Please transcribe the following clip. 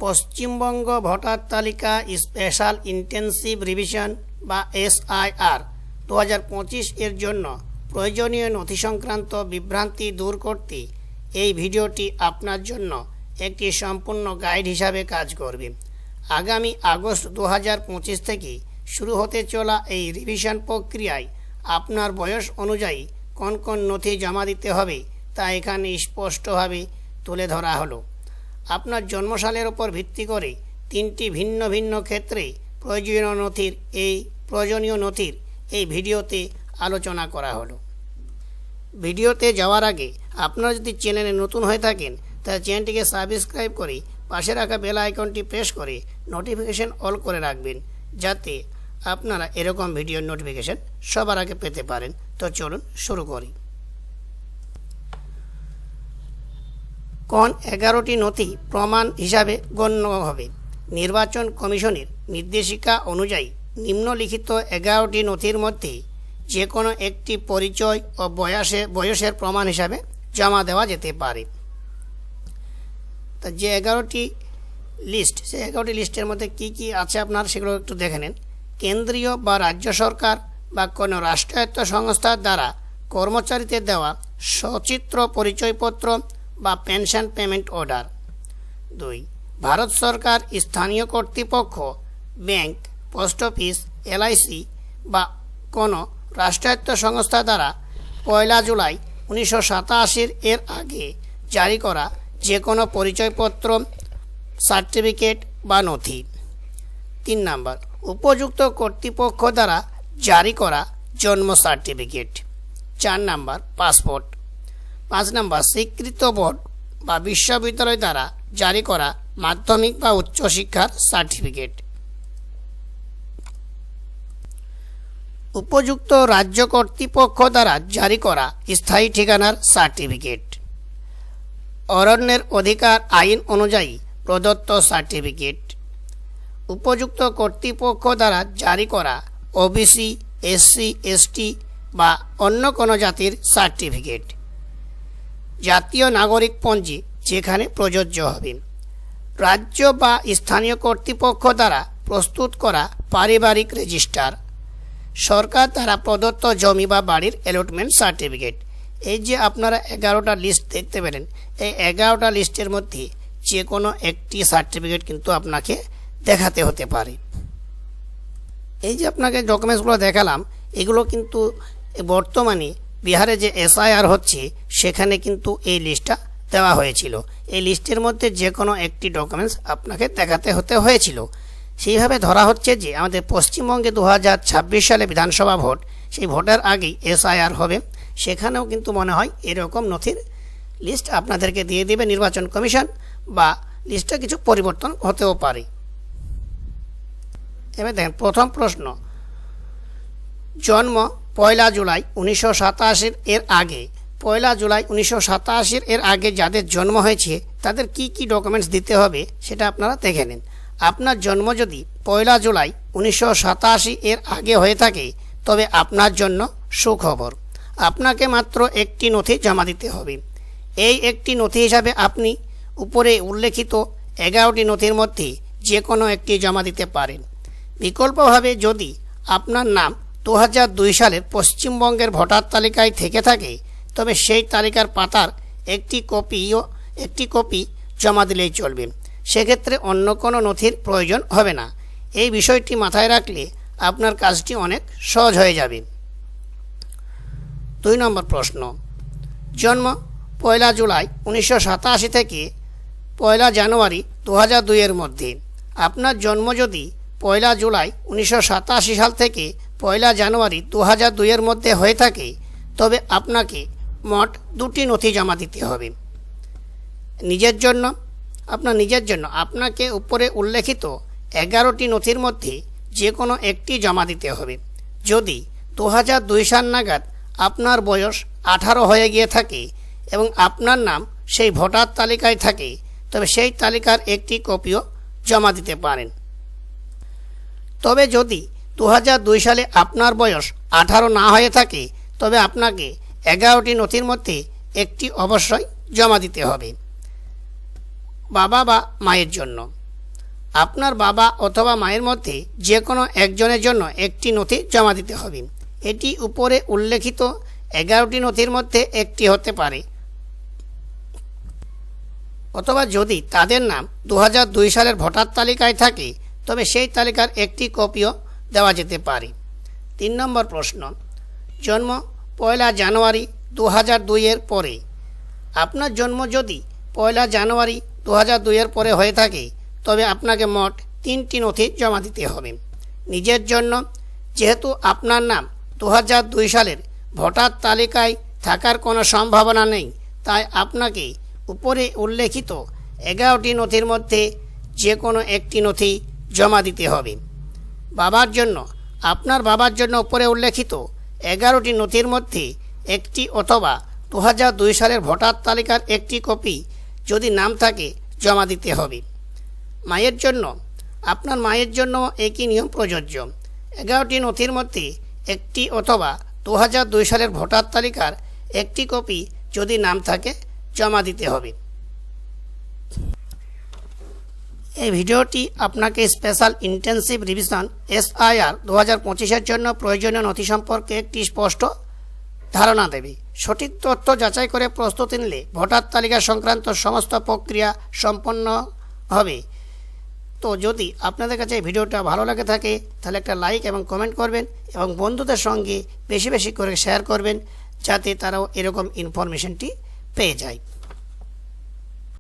Paschimbanga voter তালিকা special intensive revision বা SIR 2025 এর জন্য প্রয়োজনীয় নথি সংক্রান্ত বিভ্রান্তি দূর করতে এই ভিডিওটি আপনার জন্য একটি সম্পূর্ণ গাইড হিসাবে কাজ করবে। আগামী আগস্ট 2025 থেকে শুরু হতে চলা এই রিভিশন প্রক্রিয়ায় আপনার বয়স অনুযায়ী কোন কোন নথি জমা দিতে হবে তা এখানে স্পষ্টভাবে তুলে ধরা হলো। আপনার জন্মসালের উপর ভিত্তি করে তিনটি ভিন্ন ভিন্ন ক্ষেত্রে প্রয়োজনীয় নথির এই ভিডিওতে আলোচনা করা হলো। ভিডিওতে যাওয়ার আগে আপনারা যদি চ্যানেলে নতুন হয়ে থাকেন তাহলে চ্যানেলটিকে সাবস্ক্রাইব করে পাশে রাখা বেল আইকনটি প্রেস করে নোটিফিকেশন অল করে রাখবেন, যাতে আপনারা এরকম ভিডিওর নোটিফিকেশন সবার আগে পেতে পারেন। তো চলুন শুরু করি। কোন 11টি নথি প্রমাণ হিসাবে গণ্য হবে? নির্বাচন কমিশনের নির্দেশিকা অনুযায়ী নিম্নলিখিত 11টি নথির মধ্যে যে কোনো একটি পরিচয় ও বয়সের প্রমাণ হিসাবে জমা দেওয়া যেতে পারে। তা যে 11টি লিস্ট, সেই 11টি লিস্টের মধ্যে কি কি আছে আপনার সেগুলো একটু দেখে নেন। কেন্দ্রীয় বা রাজ্য সরকার বা কোনো রাষ্ট্রায়ত্ত সংস্থার দ্বারা কর্মচারীদের দেওয়া সচিত্র পরিচয়পত্র বা পেনশন পেমেন্ট অর্ডার। 2. ভারত সরকার, স্থানীয় কর্তৃপক্ষ, ব্যাংক, পোস্ট অফিস, LIC বা কোনো রাষ্ট্রায়ত্ত সংস্থা দ্বারা 1 জুলাই 1987 এর আগে জারি করা যে কোনো পরিচয়পত্র, সার্টিফিকেট বা নথি। 3 নম্বর, উপযুক্ত কর্তৃপক্ষ দ্বারা জারি করা জন্ম সার্টিফিকেট। 4 নম্বর, পাসপোর্ট। 5 নম্বর, স্বীকৃত বোর্ড বা বিশ্ববিদ্যালয় দ্বারা জারি করা মাধ্যমিক বা উচ্চশিক্ষার সার্টিফিকেট। উপযুক্ত রাজ্য কর্তৃপক্ষ দ্বারা জারি করা স্থায়ী ঠিকানার সার্টিফিকেট। অরণ্যের অধিকার আইন অনুযায়ী প্রদত্ত সার্টিফিকেট। উপযুক্ত কর্তৃপক্ষ দ্বারা জারি করা OBC, SC, ST বা অন্য কোনো জাতির সার্টিফিকেট। জাতীয় নাগরিক পঞ্জি যেখানে প্রযোজ্য হবে। রাজ্য বা স্থানীয় কর্তৃপক্ষ দ্বারা প্রস্তুত করা পারিবারিক রেজিস্টার। সরকার দ্বারা প্রদত্ত জমি বা বাড়ির অ্যালটমেন্ট সার্টিফিকেট। এই যে আপনারা 11টা লিস্ট দেখতে পেলেন, এই 11টা লিস্টের মধ্যে যে কোনো একটি সার্টিফিকেট কিন্তু আপনাকে দেখাতে হতে পারে। এই যে আপনাকে ডকুমেন্টসগুলো দেখালাম, এগুলো কিন্তু বর্তমানে বিহারে যে SIR হচ্ছে সেখানে কিন্তু এই লিস্টটা দেওয়া হয়েছিল। এই লিস্টের মধ্যে যে কোনো একটি ডকুমেন্টস আপনাকে দেখাতে হতে হয়েছিল। সেইভাবে ধরা হচ্ছে যে আমাদের পশ্চিমবঙ্গে 2026 সালে বিধানসভা ভোট, সেই ভোটের আগেই SIR হবে। সেখানেও কিন্তু মনে হয় এরকম নথির লিস্ট আপনাদেরকে দিয়ে দেবে নির্বাচন কমিশন, বা লিস্টে কিছু পরিবর্তন হতেও পারে। এবার দেখেন, প্রথম প্রশ্ন, জন্ম 1 জুলাই 1987 এর আগে। 1 জুলাই 1987 এর আগে যাদের জন্ম হয়েছে তাদের কি কি ডকুমেন্টস দিতে হবে সেটা আপনারা দেখে নিন। আপনার জন্ম যদি 1 জুলাই 1987 এর আগে হয়ে থাকে তবে আপনার জন্য সুখবর। আপনাকে মাত্র একটি নথি জমা দিতে হবে। এই একটি নথি হিসাবে আপনি উপরে উল্লেখিত 11টি নথির মধ্যে যে কোনো একটি জমা দিতে পারেন। বিকল্পভাবে যদি আপনার নাম 2002 সালের পশ্চিমবঙ্গের ভোটার তালিকায় থেকে থাকে তবে সেই তালিকার পাতার একটি কপি জমা দিলেই চলবে। সেক্ষেত্রে অন্য কোনো নথির প্রয়োজন হবে না। এই বিষয়টি মাথায় রাখলে আপনার কাজটি অনেক সহজ হয়ে যাবে। 2 নম্বর প্রশ্ন, জন্ম 1 জুলাই 1987 থেকে 1 জানুয়ারি 2002 এর মধ্যে। আপনার জন্ম যদি 1 জুলাই 1987 সাল থেকে 1 জানুয়ারি 2002 এর মধ্যে হয়ে থাকে তবে আপনাকে মোট 2টি নথি জমা দিতে হবে। আপনার নিজের জন্য আপনাকে উপরে উল্লেখিত 11টি নথির মধ্যে যে কোনো একটি জমা দিতে হবে। যদি 2002 সাল নাগাদ আপনার বয়স 18 হয়ে গিয়ে থাকে এবং আপনার নাম সেই ভোটার তালিকায় থাকে তবে সেই তালিকার একটি কপিও জমা দিতে পারেন। তবে যদি 2002 সালে আপনার বয়স 18 না হয়ে থাকে তবে আপনাকে 11টি নথির মধ্যে একটি অবশ্যই জমা দিতে হবে। বাবা বা মায়ের জন্য আপনার বাবা অথবা মায়ের মধ্যে যে কোনো একজনের জন্য একটি নথি জমা দিতে হবে। এটি উপরে উল্লেখিত 11টি নথির মধ্যে একটি হতে পারে, অথবা যদি তাদের নাম 2002 সালের ভোটার তালিকায় থাকে তবে সেই তালিকার একটি কপিও দেওয়া যেতে পারে। 3 নম্বর প্রশ্ন, জন্ম 1 জানুয়ারি 2002 এর পরে। আপনার জন্ম যদি 1 জানুয়ারি 2002 এর পরে হয়ে থাকে তবে আপনাকে মোট 3টি নথি জমা দিতে হবে। নিজের জন্য, যেহেতু আপনার নাম 2002 সালের ভোটার তালিকায় থাকার কোনো সম্ভাবনা নেই, তাই আপনাকে উপরে উল্লেখিত 11টি নথির মধ্যে যে কোনো একটি নথি জমা দিতে হবে। বাবার জন্য, আপনার বাবার জন্য উপরে উল্লেখিত 11টি নথির মধ্যে একটি অথবা 2002 সালের ভোটার তালিকার একটি কপি যদি নাম থাকে জমা দিতে হবে। মায়ের জন্য, আপনার মায়ের জন্য একই নিয়ম প্রযোজ্য। 11টি নথির মধ্যে একটি অথবা 2002 সালের ভোটার তালিকার একটি কপি যদি নাম থাকে জমা দিতে হবে। এই ভিডিওটি আপনাকে স্পেশাল ইন্টেন্সিভ রিভিশন SIR 2025-এর জন্য প্রয়োজনীয় নথি সম্পর্কে একটি স্পষ্ট ধারণা দেবে। সঠিক তথ্য যাচাই করে প্রস্তুতি নিলে ভোটার তালিকা সংক্রান্ত সমস্ত প্রক্রিয়া সম্পন্ন হবে। তো যদি আপনাদের কাছে এই ভিডিওটা ভালো লাগে থাকে তাহলে একটা লাইক এবং কমেন্ট করবেন এবং বন্ধুদের সঙ্গে বেশি বেশি করে শেয়ার করবেন যাতে তারাও এরকম ইনফরমেশনটি পেয়ে যায়।